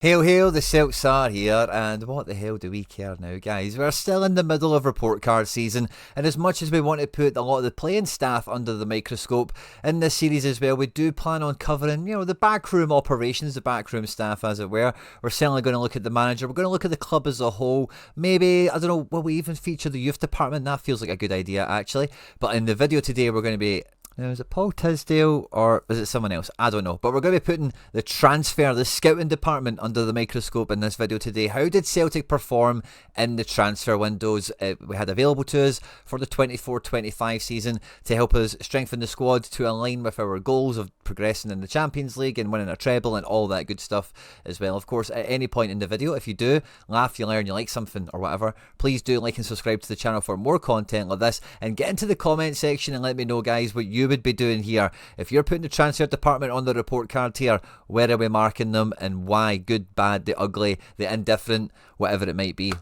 Hail, hail, the Celts are here, and what the hell do we care now, guys? We're still in the middle of report card season, and as much as we want to put a lot of the playing staff under the microscope in this series as well, we do plan on covering, the backroom operations, the backroom staff, as it were. We're certainly going to look at the manager, we're going to look at the club as a whole. Maybe, I don't know, will we even feature the youth department? That feels like a good idea, actually. But in the video today, we're going to be... Now, is it Paul Tisdale or is it someone else? I don't know. But we're going to be putting the scouting department under the microscope in this video today. How did Celtic perform in the transfer windows we had available to us for the 24-25 season to help us strengthen the squad to align with our goals of progressing in the Champions League and winning a treble and all that good stuff as well. Of course, at any point in the video, if you do laugh, you learn, you like something or whatever, please do like and subscribe to the channel for more content like this, and get into the comment section and let me know, guys, what you would be doing here. If you're putting the transfer department on the report card here, where are we marking them and why? Good, bad, the ugly, the indifferent, whatever it might be.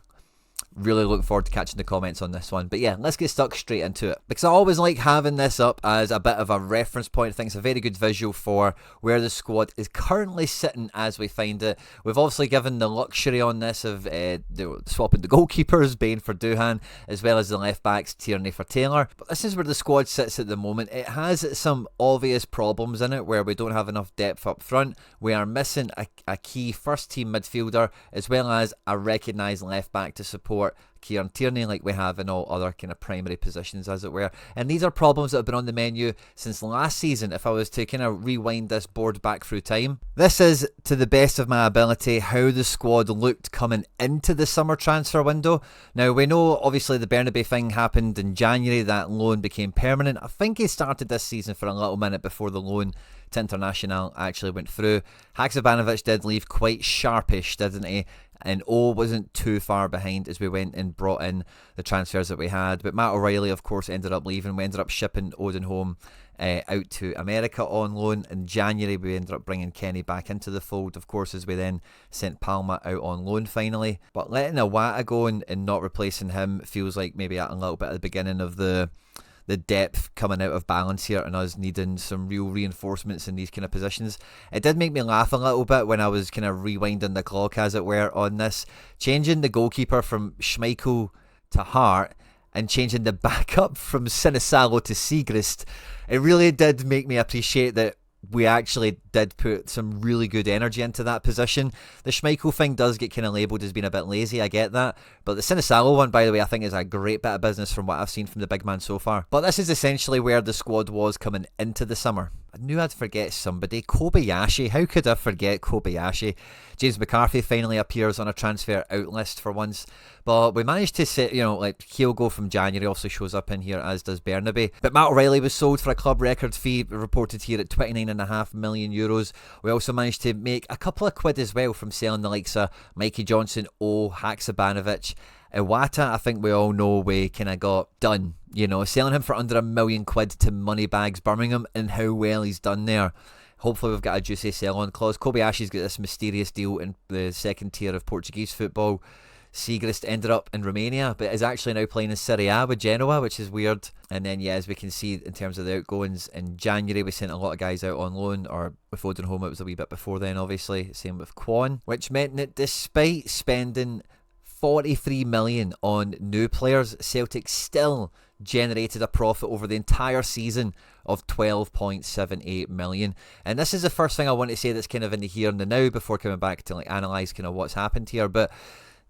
Really looking forward to catching the comments on this one. But yeah, let's get stuck straight into it, because I always like having this up as a bit of a reference point. I think it's a very good visual for where the squad is currently sitting as we find it. We've obviously given the luxury on this of swapping the goalkeepers, Bain for Duhan, as well as the left backs, Tierney for Taylor. But this is where the squad sits at the moment. It has some obvious problems in it where we don't have enough depth up front. We are missing a key first team midfielder as well as a recognised left back to support Kieran Tierney like we have in all other kind of primary positions, as it were. And these are problems that have been on the menu since last season. If I was to kind of rewind this board back through time, this is, to the best of my ability, how the squad looked coming into the summer transfer window. Now, we know obviously the Bernabeu thing happened in January, that loan became permanent. I think he started this season for a little minute before the loan to International actually went through. Haksabanovic did leave quite sharpish, didn't he? And wasn't too far behind as we went and brought in the transfers that we had. But Matt O'Reilly, of course, ended up leaving. We ended up shipping Odin home out to America on loan. In January, we ended up bringing Kenny back into the fold, of course, as we then sent Palma out on loan finally. But letting Iwata go and not replacing him feels like maybe a little bit at the beginning of the depth coming out of balance here and us needing some real reinforcements in these kind of positions. It did make me laugh a little bit when I was kind of rewinding the clock, as it were, on this. Changing the goalkeeper from Schmeichel to Hart and changing the backup from Sinisalo to Siegrist, it really did make me appreciate that we actually did put some really good energy into that position. The Schmeichel thing does get kind of labelled as being a bit lazy, I get that. But the Sinisalo one, by the way, I think is a great bit of business from what I've seen from the big man so far. But this is essentially where the squad was coming into the summer. I knew I'd forget somebody. Kobayashi. How could I forget Kobayashi? James McCarthy finally appears on a transfer out list for once. But we managed to set, like Kyogo from January also shows up in here, as does Bernabeu. But Matt O'Reilly was sold for a club record fee, reported here at €29.5 million. We also managed to make a couple of quid as well from selling the likes of Mikey Johnson, Haksabanovic. Iwata, I think we all know we kind of got done, selling him for under £1 million to Moneybags Birmingham, and how well he's done there. Hopefully we've got a juicy sell-on clause. Kobayashi's got this mysterious deal in the second tier of Portuguese football. Siegrist ended up in Romania, but is actually now playing in Serie A with Genoa, which is weird. And then, as we can see in terms of the outgoings, in January we sent a lot of guys out on loan, or with Odin home it was a wee bit before then, obviously. Same with Kwon, which meant that despite spending 43 million on new players, Celtic still generated a profit over the entire season of 12.78 million. And this is the first thing I want to say that's kind of in the here and the now before coming back to analyse kind of what's happened here. But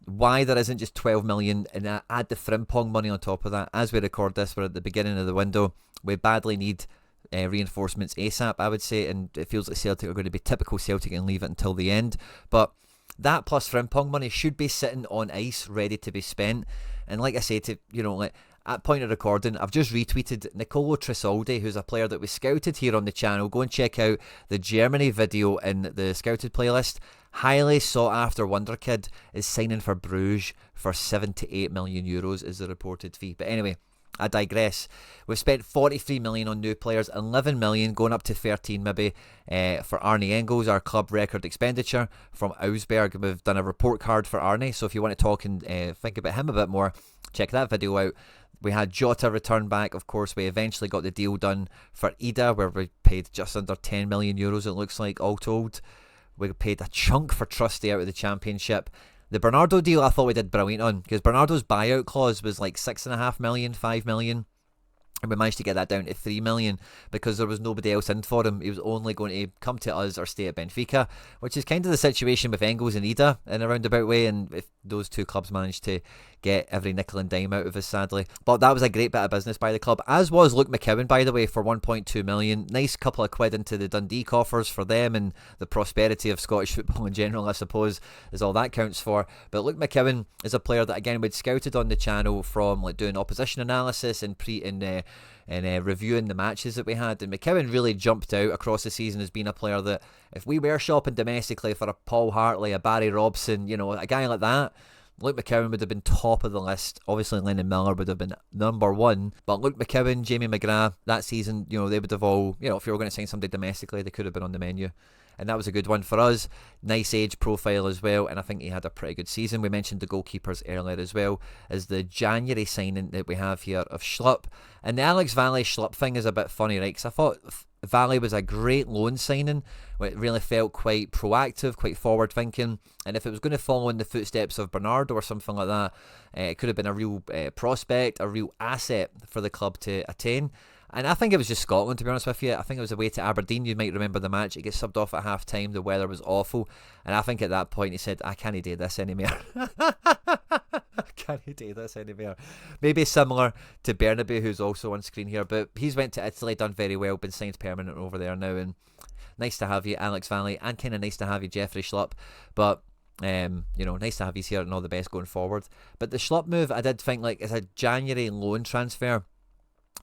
why there isn't just 12 million and add the Frimpong money on top of that. As we record this, we're at the beginning of the window. We badly need reinforcements ASAP, I would say, and it feels like Celtic are going to be typical Celtic and leave it until the end. But that plus Frimpong money should be sitting on ice, ready to be spent. And like I say, at point of recording, I've just retweeted Nicolo Trisaldi, who's a player that was scouted here on the channel. Go and check out the Germany video in the scouted playlist. Highly sought after wonder kid is signing for Bruges for €78 million is the reported fee. But anyway, I digress. We've spent 43 million on new players, 11 million going up to 13 maybe for Arne Engles, our club record expenditure from Augsburg. We've done a report card for Arne, so if you want to talk and think about him a bit more, check that video out. We had Jota return back. Of course, we eventually got the deal done for Ida, where we paid just under €10 million, it looks like, all told. We paid a chunk for Trusty out of the Championship. The Bernardo deal I thought we did brilliant on, because Bernardo's buyout clause was like 6.5 million, 5 million. And we managed to get that down to 3 million because there was nobody else in for him. He was only going to come to us or stay at Benfica, which is kind of the situation with Engles and Ida in a roundabout way. And if those two clubs managed to get every nickel and dime out of us, sadly. But that was a great bit of business by the club, as was Luke McCowan, by the way, for 1.2 million. Nice couple of quid into the Dundee coffers for them, and the prosperity of Scottish football in general, I suppose, is all that counts for. But Luke McCowan is a player that, again, we'd scouted on the channel from like doing opposition analysis and reviewing the matches that we had. And McCowan really jumped out across the season as being a player that, if we were shopping domestically for a Paul Hartley, a Barry Robson, a guy like that, Luke McCowan would have been top of the list. Obviously, Lennon Miller would have been number one. But Luke McCowan, Jamie McGrath, that season, they would have all, if you were going to sign somebody domestically, they could have been on the menu. And that was a good one for us. Nice age profile as well, and I think he had a pretty good season. We mentioned the goalkeepers earlier as well as the January signing that we have here of Schlupp. And the Alex Valley Schlupp thing is a bit funny, right? Because I thought Valley was a great loan signing. It really felt quite proactive, quite forward thinking. And if it was going to follow in the footsteps of Bernardo or something like that, it could have been a real prospect, a real asset for the club to attain. And I think it was just Scotland, to be honest with you. I think it was away to Aberdeen. You might remember the match. It gets subbed off at half time. The weather was awful. And I think at that point he said, I can't do this anymore. I can't do this anymore. Maybe similar to Bernabeu, who's also on screen here. But he's went to Italy, done very well, been signed permanent over there now. And nice to have you, Alex Valley. And kind of nice to have you, Jeffrey Schlupp. But nice to have you here and all the best going forward. But the Schlupp move, I did think, like, as a January loan transfer,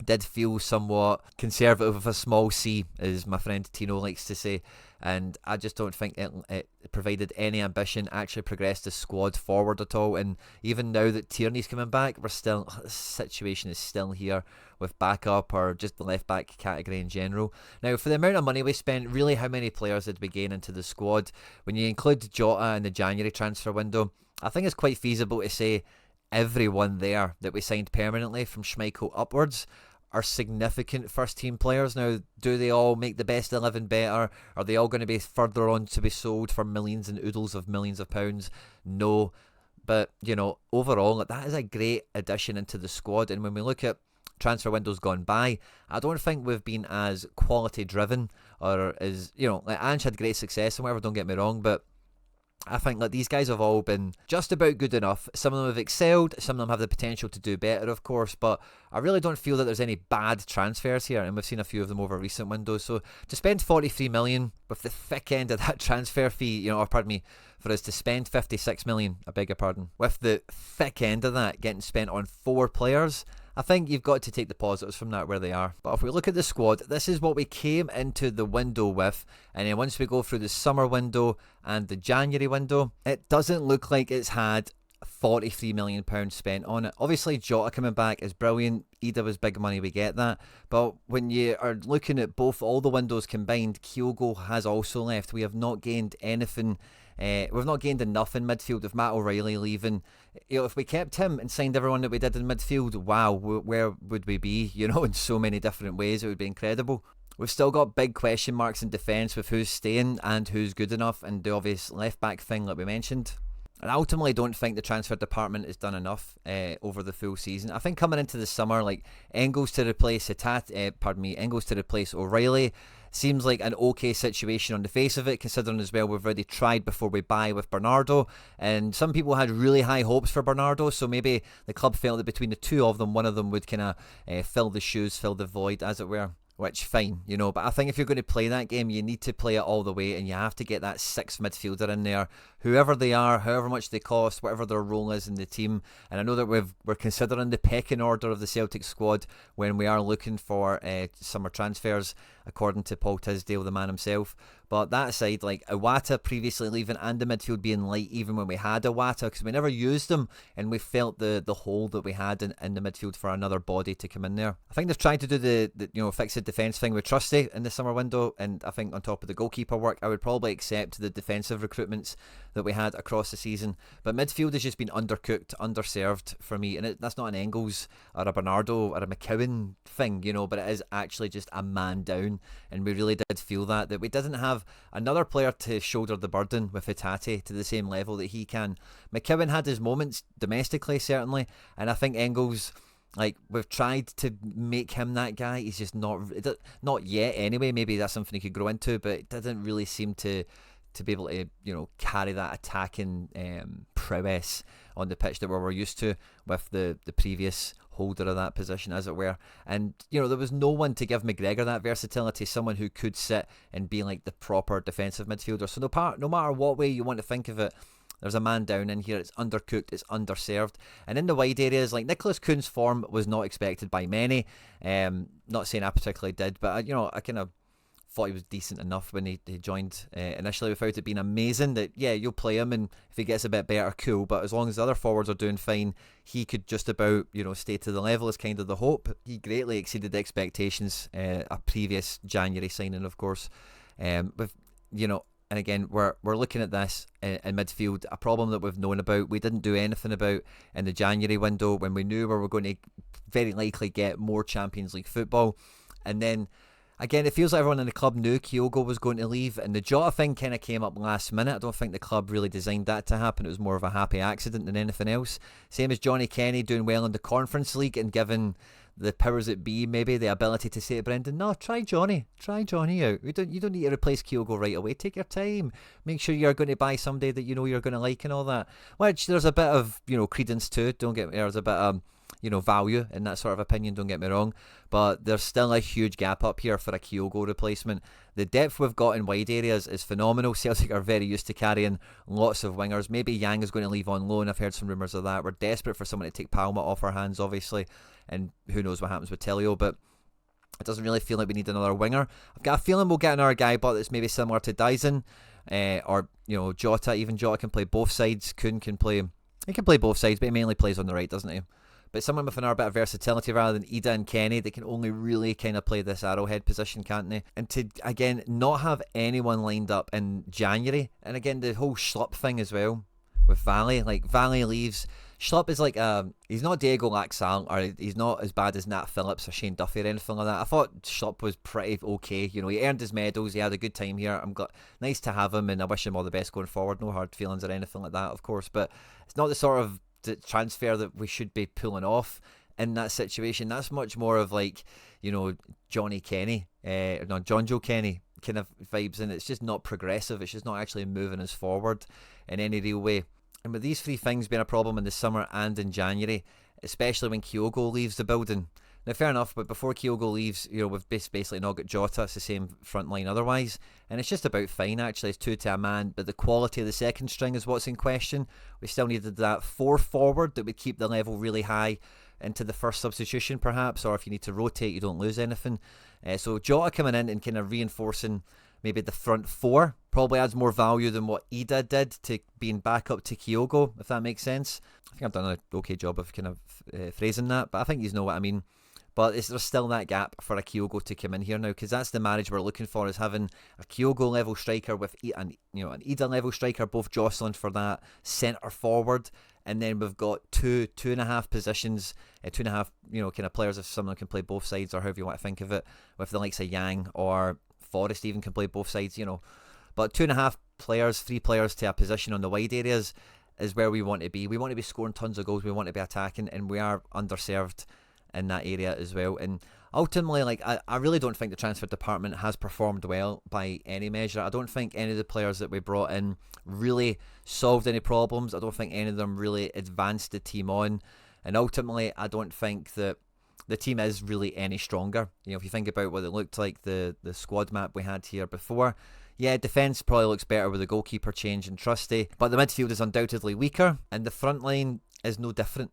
did feel somewhat conservative with a small c, as my friend Tino likes to say, and I just don't think it provided any ambition, actually progressed the squad forward at all. And even now that Tierney's coming back, the situation is still here with backup or just the left back category in general. Now, for the amount of money we spent, really how many players did we gain into the squad? When you include Jota in the January transfer window, I think it's quite feasible to say everyone there that we signed permanently from Schmeichel upwards are significant first team players. Now, do they all make the best 11 better? Are they all going to be further on to be sold for millions and oodles of millions of pounds? No. But, overall, that is a great addition into the squad. And when we look at transfer windows gone by, I don't think we've been as quality driven or as, Ange had great success and whatever, don't get me wrong, but I think that these guys have all been just about good enough. Some of them have excelled, some of them have the potential to do better, of course, but I really don't feel that there's any bad transfers here, and we've seen a few of them over recent windows. So to spend 43 million with the thick end of that transfer fee, for us to spend 56 million, I beg your pardon, with the thick end of that getting spent on 4 players, I think you've got to take the positives from that where they are. But if we look at the squad, this is what we came into the window with. And then once we go through the summer window and the January window, it doesn't look like it's had £43 million spent on it. Obviously, Jota coming back is brilliant. Ida was big money, we get that. But when you are looking at all the windows combined, Kyogo has also left. We have not gained anything. We've not gained enough in midfield with Matt O'Reilly leaving. If we kept him and signed everyone that we did in midfield, wow, where would we be? In so many different ways, it would be incredible. We've still got big question marks in defence with who's staying and who's good enough, and the obvious left back thing like we mentioned. And I ultimately don't think the transfer department has done enough over the full season. I think coming into the summer, like Engles to replace O'Reilly seems like an okay situation on the face of it, considering as well we've already tried before we buy with Bernardo, and some people had really high hopes for Bernardo, so maybe the club felt that between the two of them, one of them would kind of fill the shoes, fill the void, as it were. Which, fine, but I think if you're going to play that game, you need to play it all the way, and you have to get that 6th midfielder in there, whoever they are, however much they cost, whatever their role is in the team. And I know that we're considering the pecking order of the Celtic squad when we are looking for summer transfers, according to Paul Tisdale, the man himself. But that aside, like Iwata previously leaving and the midfield being light even when we had Iwata, because we never used them, and we felt the hole that we had in the midfield for another body to come in there. I think they've tried to do the fix the defence thing with Trusty in the summer window, and I think on top of the goalkeeper work, I would probably accept the defensive recruitments that we had across the season. But midfield has just been undercooked, underserved for me, and that's not an Engles or a Bernardo or a McCowan thing, but it is actually just a man down, and we really did feel that we didn't have have another player to shoulder the burden with Hatate to the same level that he can. McCowan had his moments domestically, certainly, and I think Engles, like, we've tried to make him that guy. He's just not yet anyway. Maybe that's something he could grow into, but it doesn't really seem to be able to, carry that attacking prowess on the pitch that we're used to with the previous holder of that position, as it were. And there was no one to give McGregor that versatility, someone who could sit and be like the proper defensive midfielder. So no matter what way you want to think of it, there's a man down in here. It's undercooked, it's underserved. And in the wide areas, like, Nicholas Kuhn's form was not expected by many. Not saying I particularly did, but I kind of thought he was decent enough when he joined initially, without it being amazing. That, yeah, you'll play him, and if he gets a bit better, cool. But as long as the other forwards are doing fine, he could just about stay to the level, is kind of the hope. He greatly exceeded the expectations, a previous January signing, of course. And again, we're looking at this in midfield, a problem that we've known about. We didn't do anything about in the January window, when we knew we were going to very likely get more Champions League football. And then again, it feels like everyone in the club knew Kyogo was going to leave, and the Jota thing kind of came up last minute. I don't think the club really designed that to happen. It was more of a happy accident than anything else. Same as Johnny Kenny doing well in the Conference League and giving the powers that be maybe the ability to say to Brendan, no, try Johnny out. You don't need to replace Kyogo right away. Take your time. Make sure you're going to buy somebody that you're going to like and all that. Which there's a bit of credence to. Don't get me. There's a bit of value in that sort of opinion, don't get me wrong, but there's still a huge gap up here for a Kyogo replacement. The depth we've got in wide areas is phenomenal. Celtic are very used to carrying lots of wingers. Maybe Yang is going to leave on loan. I've heard some rumours of that. We're desperate for someone to take Palma off our hands, obviously, and who knows what happens with Telio, but it doesn't really feel like we need another winger. I've got a feeling we'll get another guy, but it's maybe similar to Dyson, or Jota. Even Jota can play both sides. Kuhn can play both sides, but he mainly plays on the right, doesn't he? But someone with another bit of versatility rather than Ida and Kenny, they can only really kind of play this arrowhead position, can't they? And to, again, not have anyone lined up in January, and again, the whole Schlupp thing as well, with Valley. Like, Valley leaves. Schlupp is like, he's not Diego Laxalt, or he's not as bad as Nat Phillips or Shane Duffy or anything like that. I thought Schlupp was pretty okay. He earned his medals, he had a good time here. Nice to have him, and I wish him all the best going forward. No hard feelings or anything like that, of course, but it's not the sort of transfer that we should be pulling off in that situation. That's much more of like, Johnny Kenny, John Joe Kenny kind of vibes, and it's just not progressive. It's just not actually moving us forward in any real way. And with these three things being a problem in the summer and in January, especially when Kyogo leaves the building. Now, fair enough, but before Kyogo leaves, we've basically not got Jota. It's the same front line otherwise. And it's just about fine, actually. It's 2 to a man, but the quality of the second string is what's in question. We still needed that 4 forward that would keep the level really high into the first substitution, perhaps, or if you need to rotate, you don't lose anything. So Jota coming in and kind of reinforcing maybe the front 4 probably adds more value than what Ida did to being back up to Kyogo, if that makes sense. I think I've done an okay job of kind of phrasing that, but I think you know what I mean. But there's still that gap for a Kyogo to come in here now, because that's the marriage we're looking for, is having a Kyogo level striker with an Ida level striker, both jostling for that centre forward, and then we've got two and a half positions, 2.5 kind of players if someone can play both sides, or however you want to think of it, with the likes of Yang or Forrest even can play both sides, But 2.5 players, 3 players to a position on the wide areas is where we want to be. We want to be scoring tons of goals. We want to be attacking, and we are underserved in that area as well. And ultimately, like, I really don't think the transfer department has performed well by any measure. I don't think any of the players that we brought in really solved any problems. I don't think any of them really advanced the team on. And ultimately, I don't think that the team is really any stronger. If you think about what it looked like, the squad map we had here before, yeah, defence probably looks better with the goalkeeper change and Trusty, but the midfield is undoubtedly weaker, and the front line is no different.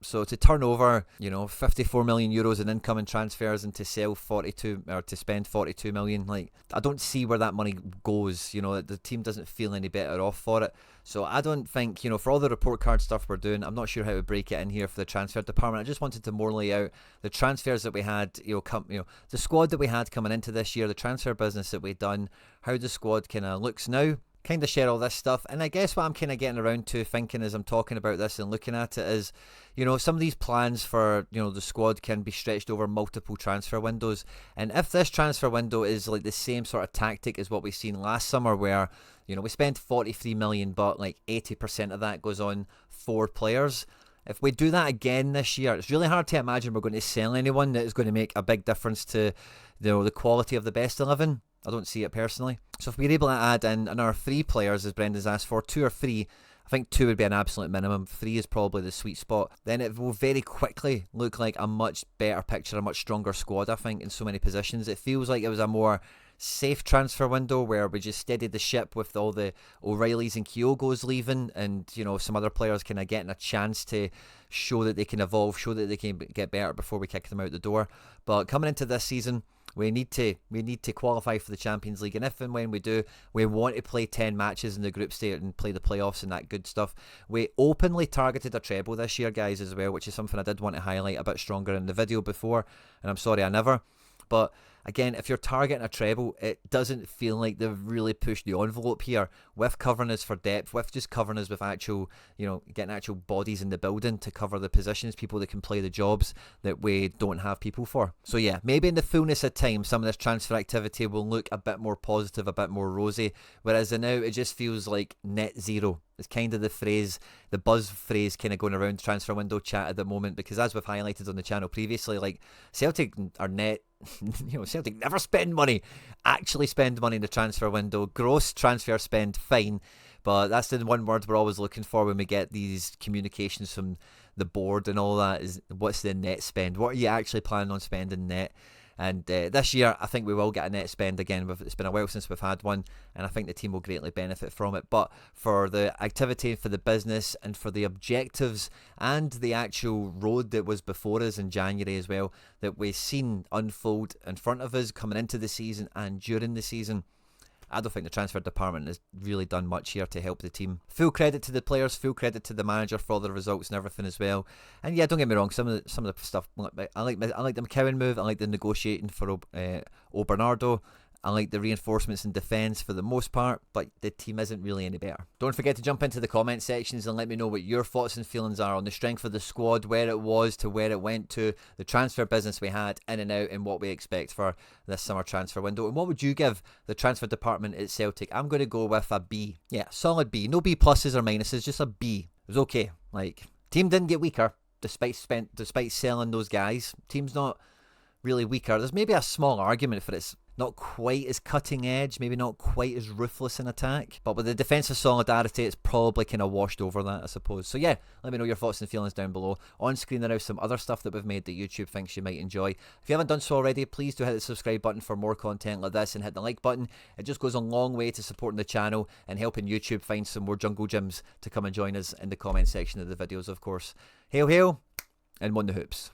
So to turn over, 54 million euros in incoming transfers and to sell 42 or to spend 42 million, like, I don't see where that money goes. The team doesn't feel any better off for it. So I don't think, for all the report card stuff we're doing, I'm not sure how to break it in here for the transfer department. I just wanted to more lay out the transfers that we had, the squad that we had coming into this year, the transfer business that we've done, how the squad kind of looks now. kind of share all this stuff. And I guess what I'm kind of getting around to thinking as I'm talking about this and looking at it is, you know, some of these plans for, you know, the squad can be stretched over multiple transfer windows. And if this transfer window is like the same sort of tactic as what we've seen last summer, where, you know, we spent 43 million, but like 80% of that goes on 4 players. If we do that again this year, it's really hard to imagine we're going to sell anyone that is going to make a big difference to, you know, the quality of the best 11. I don't see it personally. So if we're able to add in another 3 players, as Brendan's asked for, 2 or 3, I think 2 would be an absolute minimum. 3 is probably the sweet spot. Then it will very quickly look like a much better picture, a much stronger squad, I think, in so many positions. It feels like it was a more safe transfer window where we just steadied the ship with all the O'Reillys and Kyogos leaving, and, you know, some other players kind of getting a chance to show that they can evolve, show that they can get better before we kick them out the door. But coming into this season, we need to qualify for the Champions League, and if and when we do, we want to play 10 matches in the group stage and play the playoffs and that good stuff. We openly targeted a treble this year, guys, as well, which is something I did want to highlight a bit stronger in the video before, and I'm sorry I never. But again, if you're targeting a treble, it doesn't feel like they've really pushed the envelope here with covering us for depth, with just covering us with actual, you know, getting actual bodies in the building to cover the positions, people that can play the jobs that we don't have people for. So yeah, maybe in the fullness of time, some of this transfer activity will look a bit more positive, a bit more rosy, whereas now it just feels like net zero. It's kind of the phrase, the buzz phrase kind of going around transfer window chat at the moment, because as we've highlighted on the channel previously, like Celtic are net, you know, Celtic never spend money, actually spend money in the transfer window. Gross transfer spend, fine, but that's the one word we're always looking for when we get these communications from the board and all that, is what's the net spend? What are you actually planning on spending net? And this year, I think we will get a net spend again. It's been a while since we've had one, and I think the team will greatly benefit from it. But for the activity, for the business, and for the objectives, and the actual road that was before us in January as well, that we've seen unfold in front of us coming into the season and during the season, I don't think the transfer department has really done much here to help the team. Full credit to the players, full credit to the manager for all the results and everything as well. And yeah, don't get me wrong, some of the stuff, I like the McCowan move, I like the negotiating for Bernardo, I like the reinforcements in defence for the most part, but the team isn't really any better. Don't forget to jump into the comment sections and let me know what your thoughts and feelings are on the strength of the squad, where it was to where it went to, the transfer business we had in and out, and what we expect for this summer transfer window. And what would you give the transfer department at Celtic? I'm going to go with a B. Yeah, solid B. No B pluses or minuses, just a B. It was okay. Like, team didn't get weaker despite selling those guys. Team's not really weaker. There's maybe a small argument for it's not quite as cutting edge, maybe not quite as ruthless in attack, but with the defensive solidarity, it's probably kind of washed over that, I suppose. So yeah, let me know your thoughts and feelings down below. On screen there are some other stuff that we've made that YouTube thinks you might enjoy. If you haven't done so already, please do hit the subscribe button for more content like this, and hit the like button. It just goes a long way to supporting the channel and helping YouTube find some more jungle gyms to come and join us in the comment section of the videos, of course. Hail, hail, and won the hoops.